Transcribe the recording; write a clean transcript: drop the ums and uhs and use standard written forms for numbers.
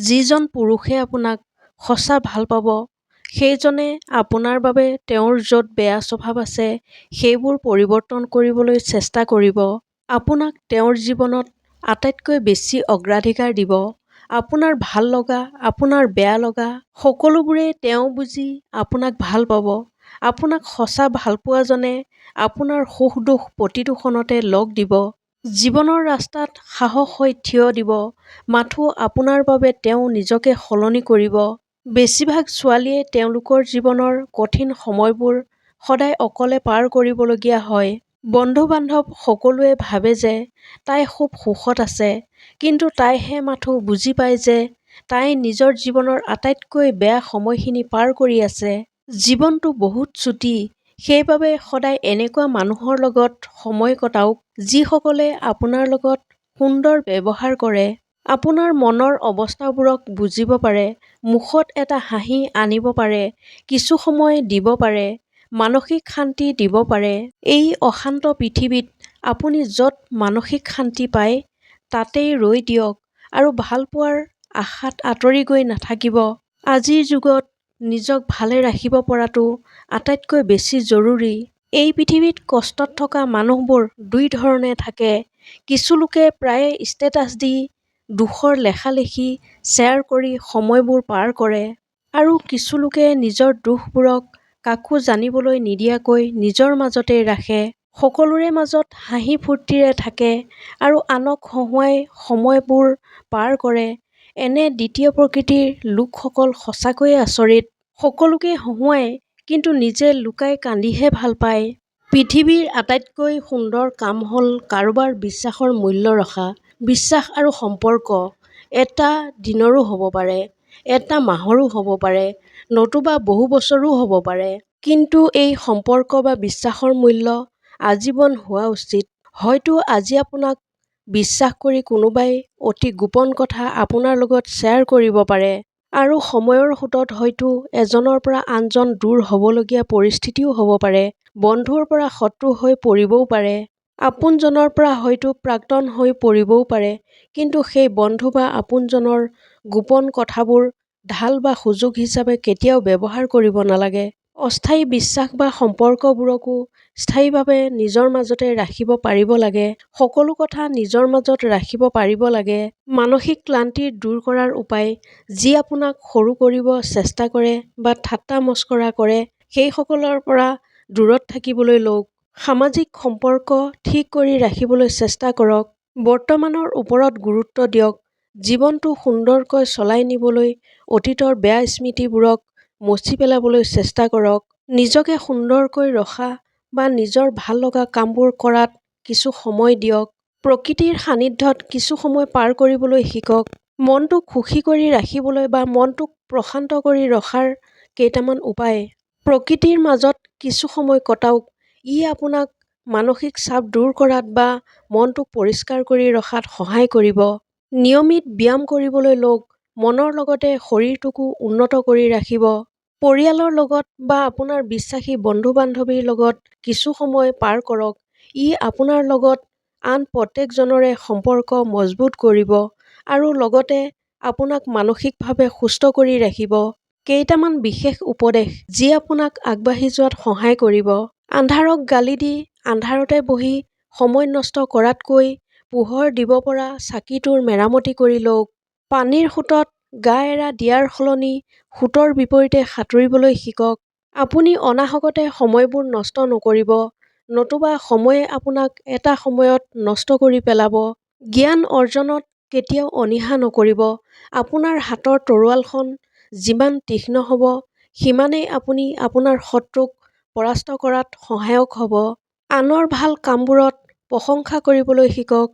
যিজন পুৰুষে আপোনাক সঁচা ভাল পাব, সেইজনে আপোনাৰ বাবে তেওঁৰ য'ত বেয়া স্বভাৱ আছে সেইবোৰ পৰিৱৰ্তন কৰিবলৈ চেষ্টা কৰিব। আপোনাক তেওঁৰ জীৱনত আটাইতকৈ বেছি অগ্ৰাধিকাৰ দিব। আপোনাৰ ভাল লগা, আপোনাৰ বেয়া লগা সকলোবোৰেই তেওঁ বুজি আপোনাক ভাল পাব। আপোনাক সঁচা ভালপোৱাজনে আপোনাৰ সুখ দুখ প্ৰতিটো ক্ষণতে লগ দিব। জীৱনৰ ৰাস্তাত সাহস হৈ থিয় দিব। মাথো আপোনাৰ বাবে তেওঁ নিজকে সলনি কৰিব। বেছিভাগ ছোৱালীয়ে তেওঁলোকৰ জীৱনৰ কঠিন সময়বোৰ সদায় অকলে পাৰ কৰিবলগীয়া হয়। বন্ধু-বান্ধৱ সকলোৱে ভাবে যে তাই খুব সুখত আছে, কিন্তু তাইহে মাথো বুজি পায় যে তাই নিজৰ জীৱনৰ আটাইতকৈ বেয়া সময়খিনি পাৰ কৰি আছে। জীৱনটো বহুত চুটি, সেইবাবে সদায় এনেকুৱা মানুহৰ লগত সময় কটাওক যিসকলে আপোনাৰ লগত সুন্দৰ ব্যৱহাৰ কৰে, আপোনাৰ মনৰ অৱস্থাবোৰক বুজিব পাৰে, মুখত এটা হাঁহি আনিব পাৰে, কিছু সময় দিব পাৰে, মানসিক শান্তি দিব পাৰে। এই অশান্ত পৃথিৱীত আপুনি য'ত মানসিক শান্তি পায় তাতেই ৰৈ দিয়ক আৰু ভালপোৱাৰ আশাত আঁতৰি গৈ নাথাকিব। আজিৰ যুগত নিজক ভালে ৰাখিব পৰাটো আটাইতকৈ বেছি জৰুৰী। এই পৃথিৱীত কষ্টত থকা মানুহবোৰ দুই ধৰণে থাকে। কিছু লোকে প্ৰায়ে ষ্টেটাছ দি দুখৰ লেখালেখি শ্বেয়াৰ কৰি সময়বোৰ পাৰ কৰে, আৰু কিছু লোকে নিজৰ দুখবোৰক কাকো জানিবলৈ নিদিয়াকৈ নিজৰ মাজতেই ৰাখে। সকলোৰে মাজত হাঁহি ফূৰ্তিৰে থাকে আৰু আনক হহুৱাই সময়বোৰ পাৰ কৰে। এনে দ্বিতীয় প্ৰকৃতিৰ লোকসকল সঁচাকৈয়ে আচৰিত। সকলোকে হহুৱায় কিন্তু নিজে লুকাই কান্দিহে ভাল পায়। পৃথিৱীৰ আটাইতকৈ সুন্দৰ কাম হ'ল কাৰোবাৰ বিশ্বাসৰ মূল্য ৰখা। বিশ্বাস আৰু সম্পৰ্ক এটা দিনৰো হ'ব পাৰে, এটা মাহৰো হ'ব পাৰে, নতুবা বহু বছৰো হ'ব পাৰে। কিন্তু এই সম্পৰ্ক বা বিশ্বাসৰ মূল্য আজীৱন হোৱা উচিত। হয়তো আজি আপোনাক বিশ্বাস কৰি কোনোবাই অতি গোপন কথা আপোনাৰ লগত শ্বেয়াৰ কৰিব পাৰে, আৰু সময়ৰ সোঁতত হয়তো এজনৰ পৰা আনজন দূৰ হ'বলগীয়া পৰিস্থিতিও হ'ব পাৰে। বন্ধুৰ পৰা শত্ৰু হৈ পৰিবও পাৰে, আপোনজনৰ পৰা হয়তো প্ৰাক্তন হৈ পৰিবও পাৰে। কিন্তু সেই বন্ধু বা আপোনজনৰ গোপন কথাবোৰ ঢাল বা সুযোগ হিচাপে কেতিয়াও ব্যৱহাৰ কৰিব নালাগে। অস্থায়ী বিশ্বাস বা সম্পৰ্কবোৰকো স্থায়ীভাৱে নিজৰ মাজতে ৰাখিব পাৰিব লাগে। সকলো কথা নিজৰ মাজত ৰাখিব পাৰিব লাগে। মানসিক ক্লান্তি দূৰ কৰাৰ উপায়, যি আপোনাক সৰু কৰিব চেষ্টা কৰে বা ঠাট্টা মস্কৰা কৰে সেইসকলৰ পৰা দূৰত থাকিবলৈ লওক। সামাজিক সম্পৰ্ক ঠিক কৰি ৰাখিবলৈ চেষ্টা কৰক। বৰ্তমানৰ ওপৰত গুৰুত্ব দিয়ক। জীৱনটো সুন্দৰকৈ চলাই নিবলৈ অতীতৰ বেয়া স্মৃতিবোৰক মচি পেলাবলৈ চেষ্টা কৰক। নিজকে সুন্দৰকৈ ৰখা বা নিজৰ ভাল লগা কামবোৰ কৰাত কিছু সময় দিয়ক। প্ৰকৃতিৰ সান্নিধ্যত কিছু সময় পাৰ কৰিবলৈ শিকক। মনটোক সুখী কৰি ৰাখিবলৈ বা মনটোক প্ৰশান্ত কৰি ৰখাৰ কেইটামান উপায়। প্ৰকৃতিৰ মাজত কিছু সময় কটাওক। ই আপোনাক মানসিক চাপ দূৰ কৰাত বা মনটোক পৰিষ্কাৰ কৰি ৰখাত সহায় কৰিব। নিয়মিত ব্যায়াম কৰিবলৈ লওক। মনৰ লগতে শৰীৰটোকো উন্নত কৰি ৰাখিব। পৰিয়ালৰ লগত বা আপোনাৰ বিশ্বাসী বন্ধু-বান্ধৱীৰ লগত কিছু সময় পাৰ কৰক। ই আপোনাৰ লগত আন প্ৰত্যেকজনৰে সম্পৰ্ক মজবুত কৰিব আৰু লগতে আপোনাক মানসিকভাৱে সুস্থ কৰি ৰাখিব। কেইটামান বিশেষ উপদেশ যি আপোনাক আগবাঢ়ি যোৱাত সহায় কৰিব। আন্ধাৰক গালি দি আন্ধাৰতে বহি সময় নষ্ট কৰাতকৈ পোহৰ দিব পৰা চাকিটোৰ মেৰামতি কৰি লওক। পানীৰ সোঁতত গা এৰা দিয়াৰ সলনি সোঁতৰ বিপৰীতে সাঁতুৰিবলৈ শিকক। আপুনি অনাহকতে সময়বোৰ নষ্ট নকৰিব, নতুবা সময়ে আপোনাক এটা সময়ত নষ্ট কৰি পেলাব। জ্ঞান অৰ্জনত কেতিয়াও অনীহা নকৰিব। আপোনাৰ হাতৰ তৰোৱালখন যিমান তীক্ষ্ণ হ'ব, সিমানেই আপুনি আপোনাৰ শত্ৰুক পৰাস্ত কৰাত সহায়ক হ'ব। আনৰ ভাল কামবোৰত প্ৰশংসা কৰিবলৈ শিকক।